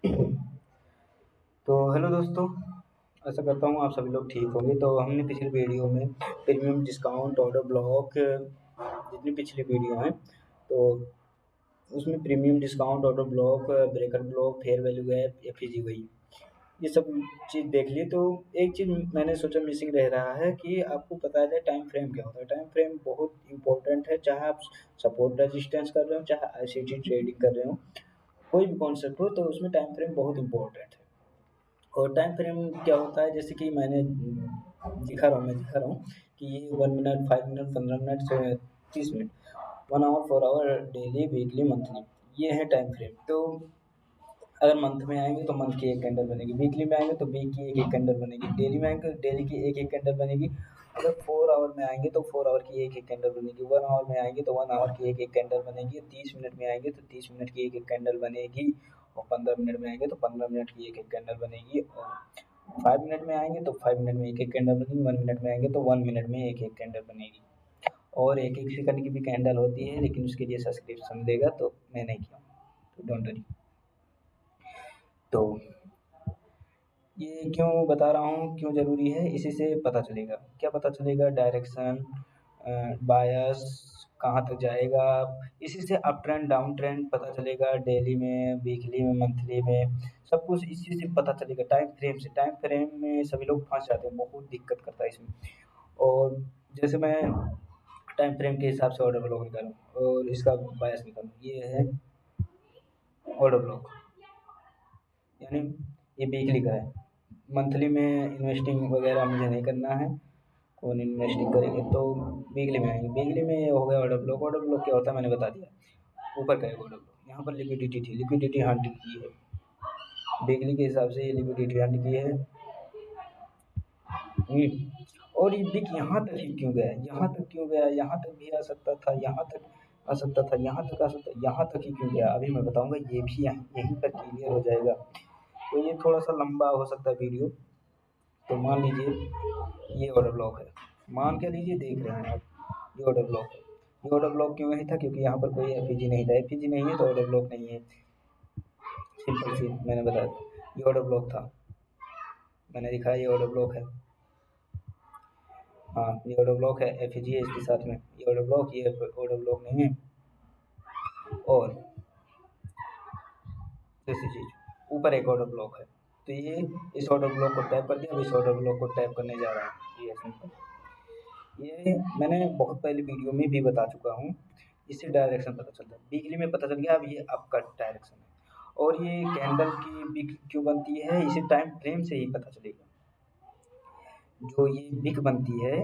तो हेलो दोस्तों, आशा करता हूँ आप सभी लोग ठीक होंगे। तो हमने पिछली वीडियो में प्रीमियम डिस्काउंट ऑर्डर ब्लॉक जितनी पिछली वीडियो हैं, तो उसमें premium discount order block, breaker block, fair value gap, FEGY, ये सब चीज़ देख ली। तो एक चीज़ मैंने सोचा मिसिंग रह रहा है कि आपको बताया जाए टाइम फ्रेम क्या होता है। टाइम फ्रेम बहुत इंपॉर्टेंट है, चाहे आप सपोर्ट रेजिस्टेंस कर रहे हो, चाहे आईसीटी ट्रेडिंग कर रहे हो, कोई भी कॉन्सेप्ट हो, तो उसमें टाइम फ्रेम बहुत इंपॉर्टेंट है। और टाइम फ्रेम क्या होता है, जैसे कि मैं दिखा रहा हूँ कि ये 1 मिनट, 5 मिनट, 15 मिनट से 30 minute, 1 hour, 4 hour, daily, weekly, monthly, ये है टाइम फ्रेम। तो अगर मंथ में आएंगे तो मंथ की एक कैंडल बनेगी, वीकली में आएंगे तो वीक की एक एक कैंडल बनेगी, डेली में आएंगे तो डेली की एक एक कैंडल बनेगी। अगर 4 आवर में आएंगे तो 4 आवर की एक एक कैंडल बनेगी, 1 आवर में आएंगे तो 1 आवर की एक एक कैंडल बनेगी, 30 मिनट में आएंगे तो 30 मिनट की एक एक कैंडल बनेगी, और 15 मिनट में आएंगे तो 15 मिनट की एक एक कैंडल बनेगी, और 5 मिनट में आएंगे तो 5 मिनट में एक एक कैंडल बनेगी, 1 मिनट में आएंगे तो 1 मिनट में एक एक कैंडल बनेगी। और एक एक सेकंड की भी कैंडल होती है, लेकिन उसके लिए सब्सक्रिप्शन देगा, तो मैं नहीं किया, तो डोंट वरी। तो ये क्यों बता रहा हूँ, क्यों ज़रूरी है, इसी से पता चलेगा। क्या पता चलेगा? डायरेक्शन, बायस, कहाँ तक जाएगा, इसी से अप ट्रेंड, डाउन ट्रेंड पता चलेगा। डेली में, वीकली में, मंथली में, सब कुछ इसी से पता चलेगा। टाइम फ्रेम से, टाइम फ्रेम में सभी लोग फंस जाते हैं, बहुत दिक्कत करता है इसमें। और जैसे मैं टाइम फ्रेम के हिसाब से ऑर्डर ब्लॉक निकालूँ और इसका बायस निकालूँ, ये है ऑर्डर ब्लॉक, यानी ये वीकली का है। मंथली में इन्वेस्टिंग वगैरह मुझे नहीं करना है, कौन इन्वेस्टिंग करेंगे, तो वीकली में आएंगे। वीकली में ये हो गया ऑर्डर ब्लॉक। ऑर्डर ब्लॉक क्या होता है मैंने बता दिया। ऊपर का है ऑर्डर ब्लॉक, यहाँ पर लिक्विडिटी थी, लिक्विडिटी हंट की है, वीकली के हिसाब से ये लिक्विडिटी हंट की है। और ये बिक यहाँ तक ही क्यों गया, यहाँ तक क्यों गया, यहाँ तक भी आ सकता था, यहाँ तक आ सकता था, यहाँ तक आ सकता, यहाँ तक ही क्यों गया, अभी मैं बताऊंगा। ये भी यहीं पर क्लियर हो जाएगा। तो ये थोड़ा सा लंबा हो सकता है वीडियो। तो मान लीजिए ये ऑर्डर ब्लॉक है, मान के लीजिए देख रहे हैं आप, ये ऑर्डर ब्लॉक है। ये ऑर्डर ब्लॉक क्यों नहीं था? क्योंकि यहाँ पर कोई एफईजी नहीं था। एफईजी नहीं है तो ऑर्डर ब्लॉक नहीं है, सिंपल सी मैंने बता दिया। ये ऑर्डर ब्लॉक था, मैंने दिखाया ये ऑर्डर ब्लॉक है। हाँ, ये ऑर्डर ब्लॉक है, एफईजी है इसके साथ में। ये ऑर्डर ब्लॉक, ये ऑर्डर ब्लॉक नहीं है। और दूसरी चीज़, ऊपर एक ऑर्डर ब्लॉक है, तो ये इस ऑर्डर ब्लॉक को टैप कर दिया, अब इस ऑर्डर ब्लॉक को टैप करने जा रहा है। ये सिंपल, ये मैंने बहुत पहले वीडियो में भी बता चुका हूँ। इससे डायरेक्शन पता चलता है, वीकली में पता चल गया अब ये आपका डायरेक्शन है। और ये कैंडल की विक क्यों बनती है, इसे टाइम फ्रेम से ही पता चलेगा। जो ये विक बनती है,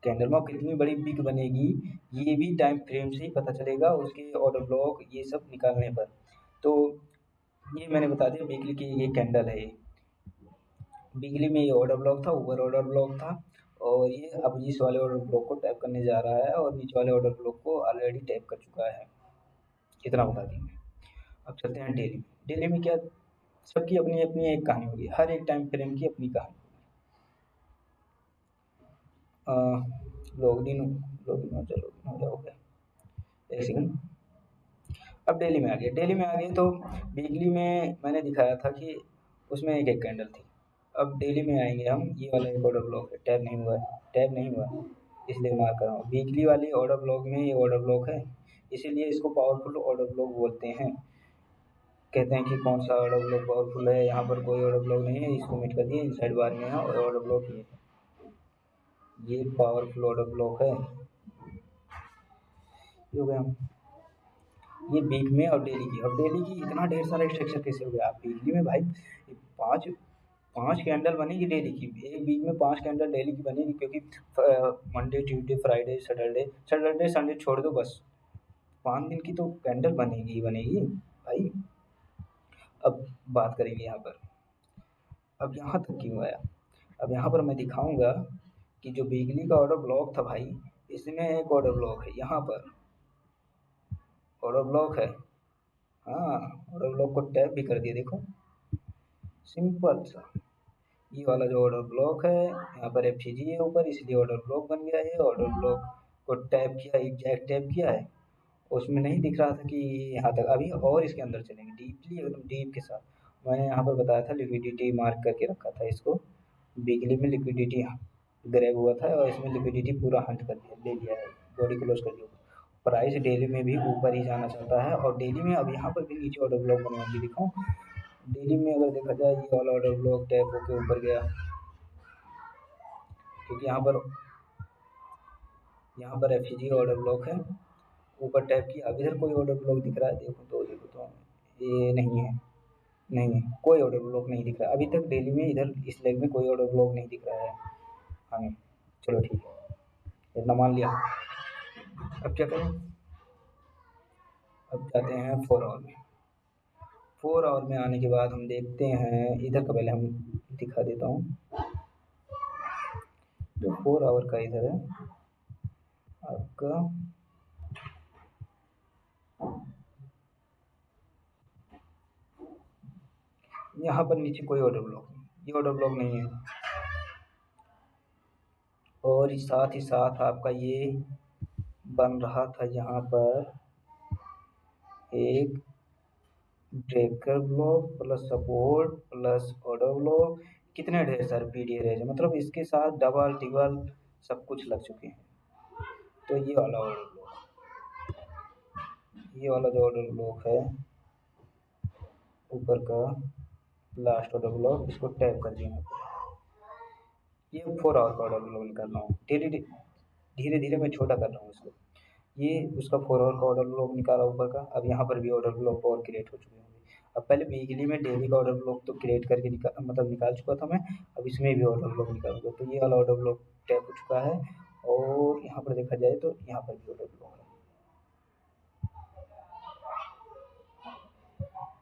कैंडल में कितनी बड़ी विक बनेगी, ये भी टाइम फ्रेम से ही पता चलेगा, उसके ऑर्डर ब्लॉक ये सब निकालने पर। तो ये मैंने बता दिया, वीकली की ये कैंडल है। ये वीकली में ये ऑर्डर ब्लॉक था, ऊपर ऑर्डर ब्लॉक था, और ये अब इस वाले ऑर्डर ब्लॉक को टैप करने जा रहा है, और नीचे वाले ऑर्डर ब्लॉक को ऑलरेडी टैप कर चुका है। इतना बता देंगे। अब चलते हैं डेली में। डेली में क्या, सबकी अपनी अपनी एक कहानी होगी, हर एक टाइम फ्रेम की अपनी कहानी होगी। लॉगिन लॉगिन हो जाओ, लॉगिन हो जाओगे, एक सेकंड। अब डेली में आ गया, डेली में आ गए तो वीकली में मैंने दिखाया था कि उसमें एक एक कैंडल थी। अब डेली में आएंगे हम, ये वाला एक ऑर्डर ब्लॉक है, टैप नहीं हुआ है, टैप नहीं हुआ है, इसलिए मार्क कर रहा हूँ। वीकली वाली ऑर्डर ब्लॉक में ये ऑर्डर ब्लॉक है, इसीलिए इसको पावरफुल ऑर्डर ब्लॉक बोलते हैं। कहते हैं कि कौन सा ऑर्डर ब्लॉक पावरफुल है, यहाँ पर कोई ऑर्डर ब्लॉक नहीं है, इसको मिट कर दिए, इनसाइड बार में है और ऑर्डर ब्लॉक ये पावरफुल ऑर्डर ब्लॉक है। ये हो गया। ये वीक में और डेली की, अब डेली की इतना ढेर सारा स्ट्रक्चर कैसे हो गया? आप वीकली में भाई पाँच पाँच कैंडल बनेगी डेली की, एक वीक में 5 कैंडल डेली की बनेगी, क्योंकि Monday, Tuesday, Friday, Saturday, Sunday छोड़ दो, बस 5 दिन की तो कैंडल बनेगी ही बनेगी भाई। अब बात करेंगे यहाँ पर, अब यहाँ तक क्यों आया। अब यहाँ पर मैं दिखाऊंगा कि जो वीकली का ऑर्डर ब्लॉक था भाई, इसमें एक ऑर्डर ब्लॉक है, यहाँ पर ऑर्डर ब्लॉक है। हाँ, ऑर्डर ब्लॉक को टैप भी कर दिया, देखो सिंपल सा। ये वाला जो ऑर्डर ब्लॉक है, यहाँ पर एफसीजी है ऊपर, इसलिए ऑर्डर ब्लॉक बन गया है। ऑर्डर ब्लॉक को टैप किया, एग्जैक्ट टैप किया है, उसमें नहीं दिख रहा था कि यहाँ तक, अभी और इसके अंदर चलेंगे डीपली, एकदम डीप के साथ। मैंने यहाँ पर बताया था लिक्विडिटी मार्क करके रखा था इसको। वीकली में लिक्विडिटी ग्रैब हुआ था और इसमें लिक्विडिटी पूरा हंट कर दिया, ले लिया है, बॉडी क्लोज कर दिया। प्राइस डेली में भी ऊपर ही जाना चाहता है और डेली में अब यहाँ पर भी नीचे ऑर्डर ब्लॉक बनवाएंगे, दिखाऊँ। डेली में अगर देखा जाए ये वाला ऑर्डर ब्लॉक टैप होकर ऊपर गया, क्योंकि यहाँ पर एफ ऑर्डर ब्लॉक है, ऊपर टैप किया। अब इधर कोई ऑर्डर ब्लॉक दिख रहा है, देखो तो ये नहीं है, नहीं है, कोई ऑर्डर ब्लॉक नहीं दिख रहा है अभी तक डेली में। इधर इस लेग में कोई ऑर्डर ब्लॉक नहीं दिख रहा है हमें। चलो ठीक है, इतना मान लिया। अब क्या करें, अब जाते हैं 4 आवर में। 4 आवर में आने के बाद हम देखते हैं इधर का, पहले हम दिखा देता हूँ जो 4 आवर का इधर है आपका। यहाँ पर नीचे कोई ऑर्डर ब्लॉक नहीं, ये ऑर्डर ब्लॉक नहीं है। और साथ ही साथ आपका ये बन रहा था यहाँ पर एक breaker block plus support plus order block, कितने ढेर सारे पीडी रेज, मतलब इसके साथ डबल टिबल सब कुछ लग चुके हैं। तो ये वाला ऑर्डर ब्लॉक, ये वाला जो ऑर्डर ब्लॉक है ऊपर का लास्ट ऑर्डर ब्लॉक, इसको टैप कर दिया। ये 4 आवर का ऑर्डर ब्लॉक निकाल रहा हूँ, धीरे धीरे मैं छोटा कर रहा हूँ इसको। ये उसका 4 आवर का ऑर्डर ब्लॉक निकाला ऊपर का। अब यहाँ पर भी ऑर्डर ब्लॉक और क्रिएट हो चुके होंगे। अब पहले वीकली में डेली का ऑर्डर ब्लॉक तो क्रिएट करके निकाल चुका था मैं। अब इसमें भी ऑर्डर ब्लॉक निकालूंगा, तो ये वाला ऑर्डर ब्लॉक टैप हो चुका है। और यहाँ पर देखा जाए तो यहाँ पर भी ऑर्डर ब्लॉक है,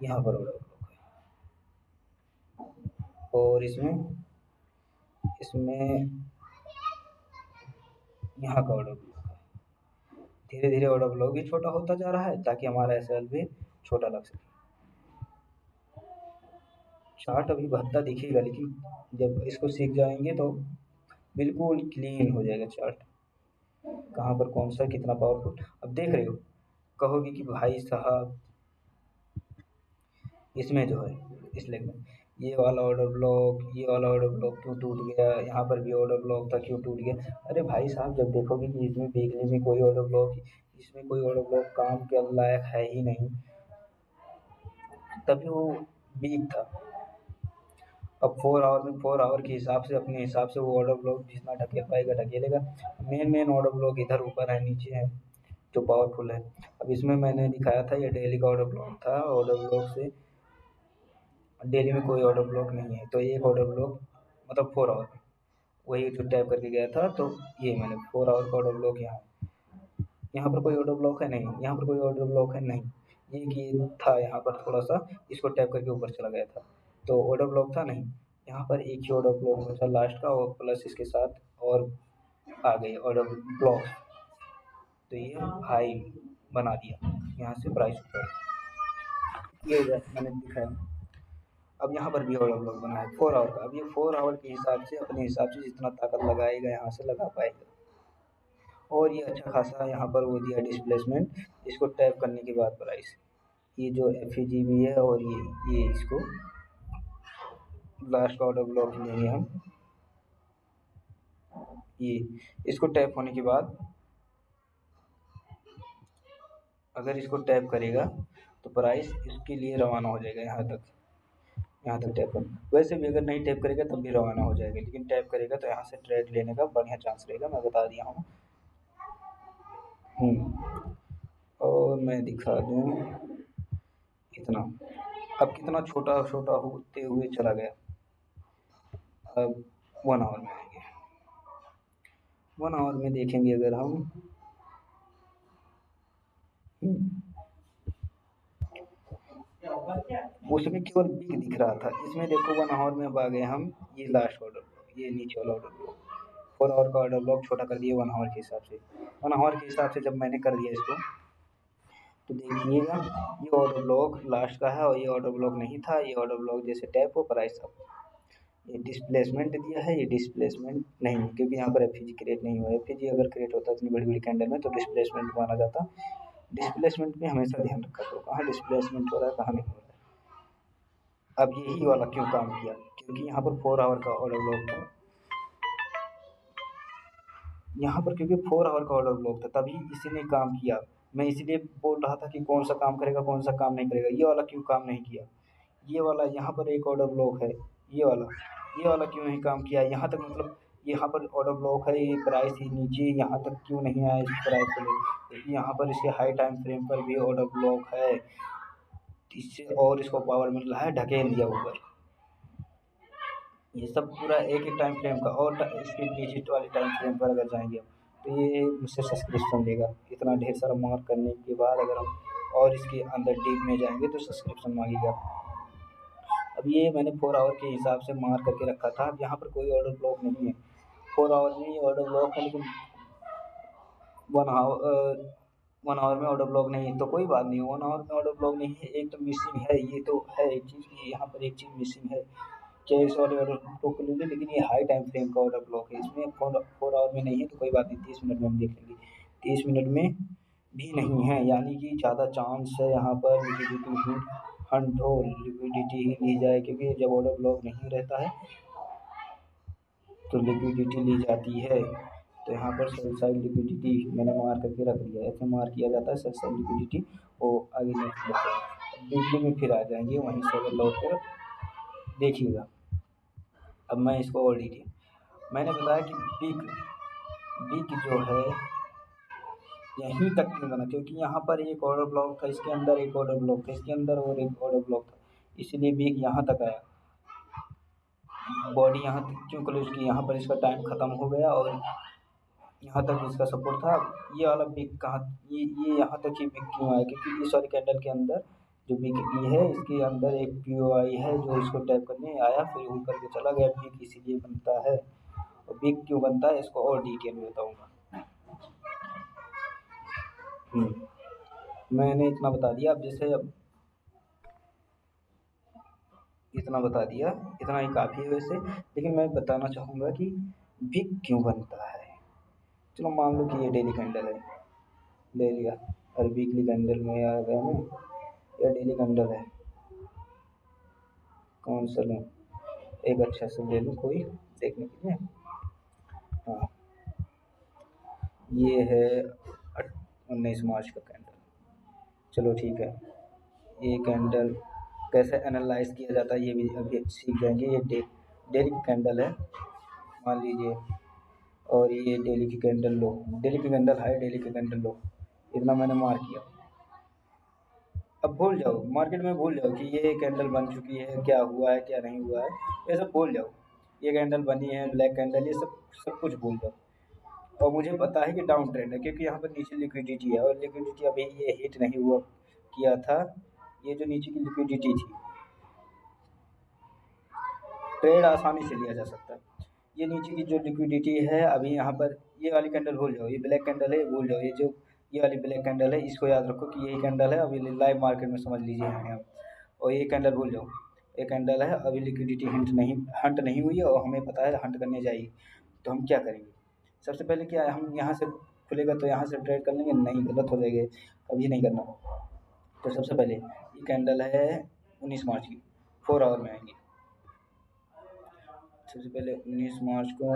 यहाँ पर ऑर्डर ब्लॉक है। और इसमें इसमें यहाँ का ऑर्डर ब्लॉक है। धीरे धीरे ऑर्डर ब्लॉक भी छोटा होता जा रहा है ताकि हमारा एसएल भी छोटा लग सके। चार्ट अभी भद्दा दिखेगा, लेकिन जब इसको सीख जाएंगे तो बिल्कुल क्लीन हो जाएगा चार्ट, कहाँ पर कौन सा कितना पावरफुल। अब देख रहे हो, कहोगे कि भाई साहब इसमें जो है इस लेग में ये वाला ऑर्डर ब्लॉक, ये वाला ऑर्डर ब्लॉक क्यों टूट गया, यहाँ पर भी ऑर्डर ब्लॉक था क्यों टूट गया। अरे भाई साहब, जब देखोगे कि इसमें वीकली में कोई ऑर्डर ब्लॉक, इसमें कोई ऑर्डर ब्लॉक काम के लायक है ही नहीं, तभी वो वीक था। अब 4 आवर में 4 आवर के हिसाब से, अपने हिसाब से वो ऑर्डर ब्लॉक जितना ढकेल पाएगा ढकेलेगा। मेन ऑर्डर ब्लॉक इधर ऊपर है, नीचे है जो पावरफुल है। अब इसमें मैंने दिखाया था ये डेली का ऑर्डर ब्लॉक था, ऑर्डर ब्लॉक से डेली में कोई ऑर्डर ब्लॉक नहीं है। तो एक ऑर्डर ब्लॉक मतलब 4 आवर में वही जो टैप करके गया था, तो ये मैंने 4 आवर का ऑर्डर ब्लॉक यहाँ, यहाँ पर कोई ऑर्डर ब्लॉक है नहीं, यहाँ पर कोई ऑर्डर ब्लॉक है नहीं। ये था यहाँ पर थोड़ा सा, इसको टैप करके ऊपर चला गया था, तो ऑर्डर ब्लॉक था नहीं। यहाँ पर एक ही ऑर्डर ब्लॉक बचा लास्ट का, और प्लस इसके साथ और आ गई ऑर्डर ब्लॉक, तो ये हाई बना दिया, यहाँ से प्राइस ऊपर ये मैंने दिखाया। अब यहाँ पर भी ऑर्डर ब्लॉक बना है 4 आवर का। अब ये 4 आवर के हिसाब से, अपने हिसाब से जितना ताकत लगाएगा यहाँ से लगा पाएगा। और ये अच्छा खासा यहाँ पर वो दिया डिस्प्लेसमेंट, इसको टैप करने के बाद प्राइस, ये जो एफ भी है, और ये इसको लास्ट का ऑर्डर ब्लॉक लेंगे हम। ये इसको टैप होने के बाद अगर इसको टैप करेगा तो प्राइस इसके लिए रवाना हो जाएगा यहाँ तक, यहाँ तक टैप कर। वैसे भी अगर नहीं टैप करेगा तब भी रवाना हो जाएगा, लेकिन टैप करेगा तो यहाँ से ट्रेड लेने का बढ़िया चांस रहेगा, मैं बता दिया हूँ। और मैं दिखा दूँ इतना, अब कितना छोटा छोटा होते हुए चला गया। अब 1 आवर में आएंगे, 1 आवर में देखेंगे अगर हम, उसमें केवल बिग दिख रहा था, इसमें देखो 1 आवर में अब आ गए हम ये लास्ट ऑर्डर ब्लॉक, ये नीचे वाला ऑर्डर ब्लॉक। 4 आवर का ऑर्डर ब्लॉक छोटा कर दिया 1 आवर के हिसाब से। 1 आवर के हिसाब से जब मैंने कर दिया इसको, तो देखिएगा ये ऑर्डर ब्लॉक लास्ट का है और ये ऑर्डर ब्लॉक नहीं था। ये ऑर्डर ब्लॉक जैसे टैप हो प्राइस अप, ये डिस्प्लेसमेंट दिया है, ये डिस्प्लेसमेंट नहीं है क्योंकि यहाँ पर एफ क्रिएट नहीं हुआ है। एफ अगर क्रिएट होता इतनी बड़ी बड़ी कैंडल में तो डिस्प्लेसमेंट माना जाता। डिस्प्लेसमेंट में हमेशा ध्यान रखा करो, कहाँ डिस्प्लेसमेंट हो रहा है कहाँ नहीं हो रहा है। अब यही वाला क्यों काम किया, क्योंकि यहाँ पर 4 आवर का ऑर्डर ब्लॉक था, यहाँ पर क्योंकि 4 आवर का ऑर्डर ब्लॉक था तभी इसी ने काम किया। मैं इसीलिए बोल रहा था कि कौन सा काम करेगा कौन सा काम नहीं करेगा, ये वाला क्यों काम नहीं किया, ये वाला यहाँ पर एक ऑर्डर ब्लॉक है, ये वाला क्यों नहीं काम किया, यहाँ तक मतलब यहाँ पर ऑर्डर ब्लॉक है, ये प्राइस ही नीचे यहाँ तक क्यों नहीं आया इस प्राइस को लेकर, क्योंकि यहाँ पर इसके हाई टाइम फ्रेम पर भी ऑर्डर ब्लॉक है, इससे और इसको पावर मिल रहा है, ढकेल दिया ऊपर। ये सब पूरा एक टाइम फ्रेम का, और इसके डिजिट वाले टाइम फ्रेम पर अगर जाएंगे तो ये मुझसे सब्सक्रिप्शन लेगा, इतना ढेर सारा मार्क करने के बाद अगर हम और इसके अंदर डीप में जाएंगे तो सब्सक्रिप्शन मांगेगा। अब ये मैंने 4 आवर के हिसाब से मार्क करके रखा था, अब यहाँ पर कोई ऑर्डर ब्लॉक नहीं है, 4 आवर में ये ऑर्डर ब्लॉक है, लेकिन 1 आवर में ऑर्डर ब्लॉक नहीं है तो कोई बात नहीं, 1 आवर में ऑर्डर ब्लॉक नहीं है, एक तो मिसिंग है, ये तो है एक चीज़ कि यहाँ पर एक चीज़ मिसिंग है, क्या इस वाले ऑर्डर ब्लॉक को ले लें, लेकिन ये हाई टाइम फ्रेम का ऑर्डर ब्लॉक है, इसमें 4 आवर में नहीं है तो कोई बात नहीं, 30 मिनट में हम देख लेंगे, 30 मिनट में भी नहीं है, यानी कि ज़्यादा चांस है यहाँ पर लिक्विडिटी हंट हो, लिक्विडिटी ही ली जाए, क्योंकि जब ऑर्डर ब्लॉक नहीं रहता है तो लिक्विडिटी ली जाती है। तो यहाँ पर सेल साइड लिक्विडिटी मैंने मार्क करके रख दिया, ऐसे मार्क किया जाता है सेल साइड लिक्विडिटी। वो आगे नेक्स्ट बढ़ते हैं, वीकली में फिर आ जाएंगे वहीं से अगर लौट कर देखिएगा। अब मैं इसको और डिटेल मैंने बताया कि बिग बिग जो है यहीं तक क्यों बना, क्योंकि यहाँ पर एक ऑर्डर ब्लॉक था, इसके अंदर एक ऑर्डर ब्लॉक था, इसके अंदर और एक ऑर्डर ब्लॉक था, इसीलिए बिग यहाँ तक आया, बॉडी यहाँ तक क्यों क्लोज की, यहाँ पर इसका टाइम ख़त्म हो गया और यहाँ तक इसका सपोर्ट था। ये वाला बिग कहाँ, ये यहाँ तक ही बिग क्यों आया, क्योंकि इस वाले कैंडल के अंदर जो बिग ई है इसके अंदर एक पीओआई है जो इसको टैप करने आया फिर ऊपर के चला गया, बिग इसीलिए बनता है। और बिग क्यों बनता है इसको और डिटेल में बताऊँगा। मैंने इतना बता दिया, अब जैसे अब इतना बता दिया, इतना ही काफ़ी है वैसे, लेकिन मैं बताना चाहूँगा कि बिग क्यों बनता है। चलो मान लो कि ये डेली कैंडल है, ले लिया, और वीकली कैंडल में आ गया मैं, या डेली कैंडल है, कौन सा लूँ, एक अच्छा सा ले लूँ कोई देखने के लिए। हाँ, ये है 19 मार्च का कैंडल, चलो ठीक है। ये कैंडल कैसे एनालाइज किया जाता है ये भी अभी सीख जाएंगे। ये डेली की कैंडल है मान लीजिए, और ये डेली की कैंडल लो, डेली की कैंडल हाई, डेली की कैंडल लो, इतना मैंने मार्क किया। अब भूल जाओ, मार्केट में भूल जाओ कि ये कैंडल बन चुकी है, क्या हुआ है क्या नहीं हुआ है, ये सब भूल जाओ, ये कैंडल बनी है ब्लैक कैंडल, ये सब सब कुछ भूल जाओ। और मुझे पता है कि डाउन ट्रेंड है, क्योंकि यहाँ पर नीचे लिक्विडिटी है, और लिक्विडिटी अभी ये हिट नहीं हुआ किया था, ये जो नीचे की लिक्विडिटी थी, ट्रेड आसानी से लिया जा सकता है। ये नीचे की जो लिक्विडिटी है अभी यहाँ पर, ये वाली कैंडल भूल जाओ, ये ब्लैक कैंडल है भूल जाओ, ये वाली ब्लैक कैंडल है, इसको याद रखो कि यही कैंडल है, अभी लाइव मार्केट में समझ लीजिए यहाँ। और ये कैंडल भूल जाओ, ये कैंडल है, अभी लिक्विडिटी हंट नहीं हुई है, और हमें पता है हंट करने जाएगी, तो हम क्या करेंगे, सबसे पहले क्या है, हम यहाँ से खुलेगा तो यहाँ से ट्रेड कर लेंगे, नहीं गलत हो जाएगा, कभी नहीं करना। तो सबसे पहले ये कैंडल है 19 मार्च की, 4 आवर में आएंगी। सबसे पहले 19 मार्च को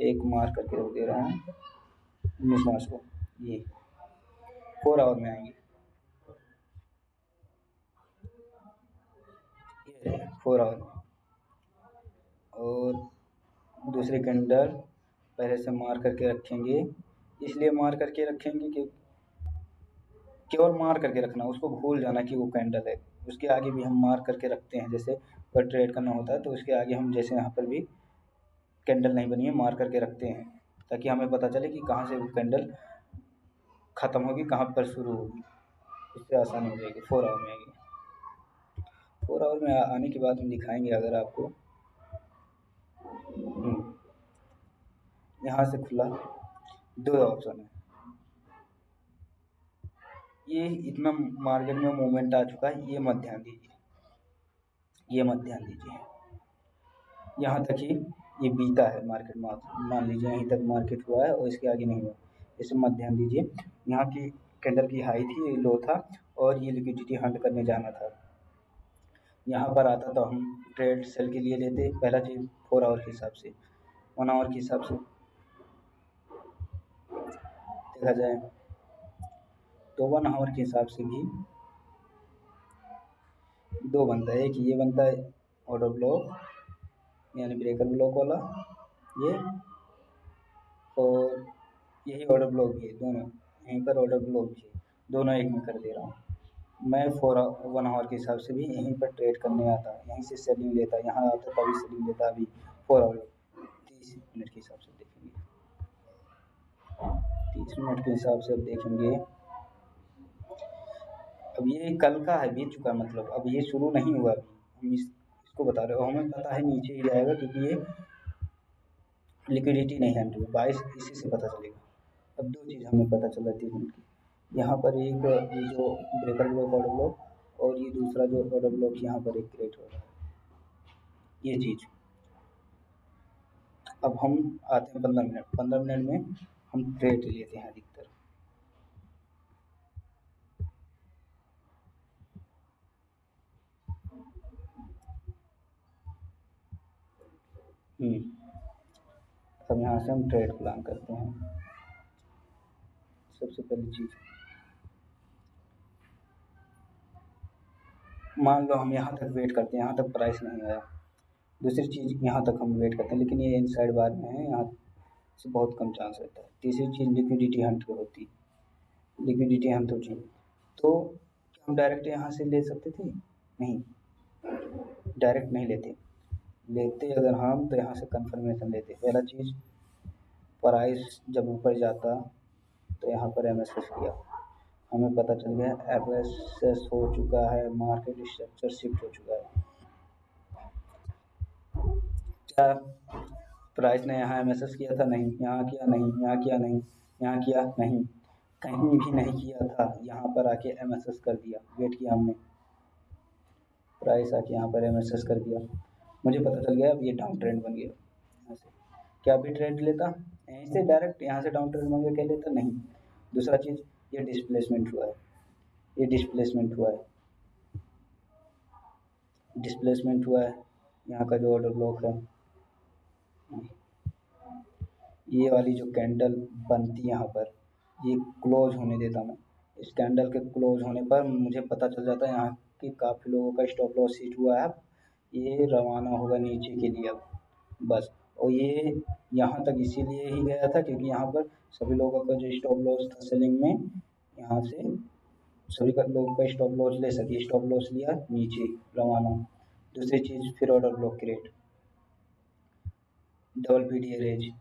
एक मार्क करके रख दे रहा हूँ, 19 मार्च को ये 4 आवर में आएंगी, ये 4 आवर में। और दूसरी कैंडल पहले से मार करके रखेंगे, इसलिए मार करके रखेंगे कि केवल मार करके रखना, उसको भूल जाना कि वो कैंडल है, उसके आगे भी हम मार करके रखते हैं, जैसे अगर ट्रेड करना होता है तो उसके आगे हम जैसे यहाँ पर भी कैंडल नहीं बनी है मार करके रखते हैं, ताकि हमें पता चले कि कहाँ से वो कैंडल ख़त्म होगी कहाँ पर शुरू होगी, इससे आसानी हो जाएगी। 4 आवर में आएगी, 4 आवर में आने के बाद हम दिखाएंगे अगर आपको, यहाँ से खुला 2 ऑप्शन है, ये इतना मार्केट में मूवमेंट आ चुका है, ये मत ध्यान दीजिए, ये मत ध्यान दीजिए, यहाँ तक ही ये बीता है मार्केट, मान लीजिए यहीं तक मार्केट हुआ है और इसके आगे नहीं हुआ, इसे मत ध्यान दीजिए। यहाँ की कैंडल की हाई थी, ये लो था, और ये लिक्विडिटी हंट करने जाना था, यहाँ पर आता तो हम ट्रेड सेल के लिए लेते पहला चीज़ 4 आवर के हिसाब से, 1 आवर के हिसाब से देखा जाए तो 1 आवर के हिसाब से भी दो बनता है। एक ये बनता है ऑर्डर ब्लॉक यानी ब्रेकर ब्लॉक वाला ये, और यही ऑर्डर ब्लॉक भी है, दोनों यहीं पर ऑर्डर ब्लॉक भी है, दोनों एक में कर दे रहा हूँ मैं। 1 आवर के हिसाब से भी यहीं पर ट्रेड करने आता, यहीं से सेलिंग लेता, यहाँ आता तभी सेलिंग लेता। अभी 4 आवर 30 मिनट के हिसाब से देखेंगे, 30 मिनट के हिसाब से अब देखेंगे। अब ये कल का है, बीत चुका, मतलब अब ये शुरू नहीं हुआ अभी, हम इसको बता रहे हो, हमें पता है नीचे ही जाएगा क्योंकि ये लिक्विडिटी नहीं है 22, इसी से पता चलेगा। अब दो चीज़ हमें पता चला 30 मिनट की, यहाँ पर एक ये जो ब्रेकर ब्लॉक ऑर्डर ब्लॉक, और ये दूसरा जो ऑर्डर ब्लॉक यहाँ पर एक क्रिएट हो रहा है, ये चीज़। अब हम आते हैं 15 मिनट में हम ट्रेड लेते हैं अधिकतर। अब यहाँ से हम ट्रेड प्लान करते हैं। सबसे पहली चीज़, मान लो हम यहाँ तक वेट करते हैं, यहाँ तक प्राइस नहीं आया। दूसरी चीज़, यहाँ तक हम वेट करते हैं लेकिन ये इनसाइड बार में है, यहाँ से बहुत कम चांस रहता है। तीसरी चीज़ लिक्विडिटी हंट की होती, लिक्विडिटी हंट होती, तो क्या हम डायरेक्ट यहाँ से ले सकते थे? नहीं, डायरेक्ट नहीं लेते। लेते अगर हम तो यहाँ से कंफर्मेशन लेते। पहला चीज़, प्राइस जब ऊपर जाता तो यहाँ पर एमएसएस किया, हमें पता चल गया एमएसएस हो चुका है, मार्केट स्ट्रक्चर शिफ्ट हो चुका है। क्या प्राइस ने यहाँ एमएसएस किया था? नहीं। यहाँ किया? नहीं। यहाँ किया? नहीं। यहाँ किया? नहीं, कहीं भी नहीं किया था। यहाँ पर आके एमएसएस कर दिया, वेट किया हमने, प्राइस आके यहाँ पर एमएसएस कर दिया, मुझे पता चल गया अब ये डाउन ट्रेंड बन गया। यहाँ से क्या भी ट्रेंड लेता? यहीं से डायरेक्ट यहाँ से डाउन ट्रेंड बन गया, क्या लेता? नहीं। दूसरा चीज़, ये डिस्प्लेसमेंट हुआ है, ये डिस्प्लेसमेंट हुआ है, डिस्प्लेसमेंट हुआ है। यहाँ का जो ऑर्डर ब्लॉक है, ये वाली जो कैंडल बनती यहाँ पर, ये क्लोज होने देता मैं। इस कैंडल के क्लोज होने पर मुझे पता चल जाता है यहाँ कि काफ़ी लोगों का स्टॉप लॉस हिट हुआ है, ये रवाना होगा नीचे के लिए अब बस। और ये यहाँ तक इसीलिए ही गया था क्योंकि यहाँ पर सभी लोगों का जो स्टॉप लॉस था सेलिंग में, यहाँ से सभी का लोगों का स्टॉप लॉस ले सके, स्टॉप लॉस लिया नीचे रवाना। दूसरी चीज़, फिर order block create, double PDA raise,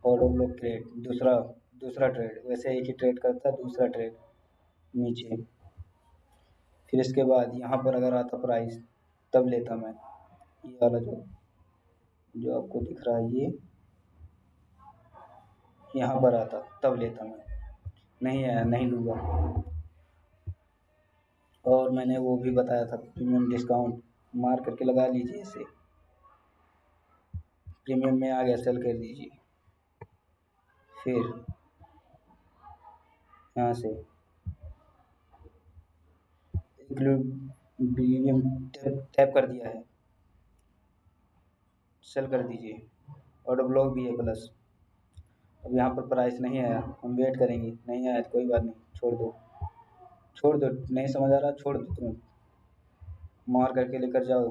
order block create, दूसरा दूसरा ट्रेड, वैसे एक ही ट्रेड करता, दूसरा ट्रेड नीचे। फिर इसके बाद यहाँ पर अगर आता प्राइस तब लेता मैं, ये वाला जो जो आपको दिख रहा है ये, यहाँ पर आता तब लेता मैं, नहीं आया नहीं लूँगा। और मैंने वो भी बताया था प्रीमियम डिस्काउंट मार करके लगा लीजिए, इसे प्रीमियम में आ गया सेल कर दीजिए। फिर यहाँ से प्रीमियम टैप कर दिया है, सेल कर दीजिए, ऑर्डर ब्लॉक भी है प्लस। अब यहाँ पर प्राइस नहीं आया, हम वेट करेंगे, नहीं आया तो कोई बात नहीं, छोड़ दो, छोड़ दो, नहीं समझ आ रहा छोड़ दो, तुरंत मार करके लेकर जाओ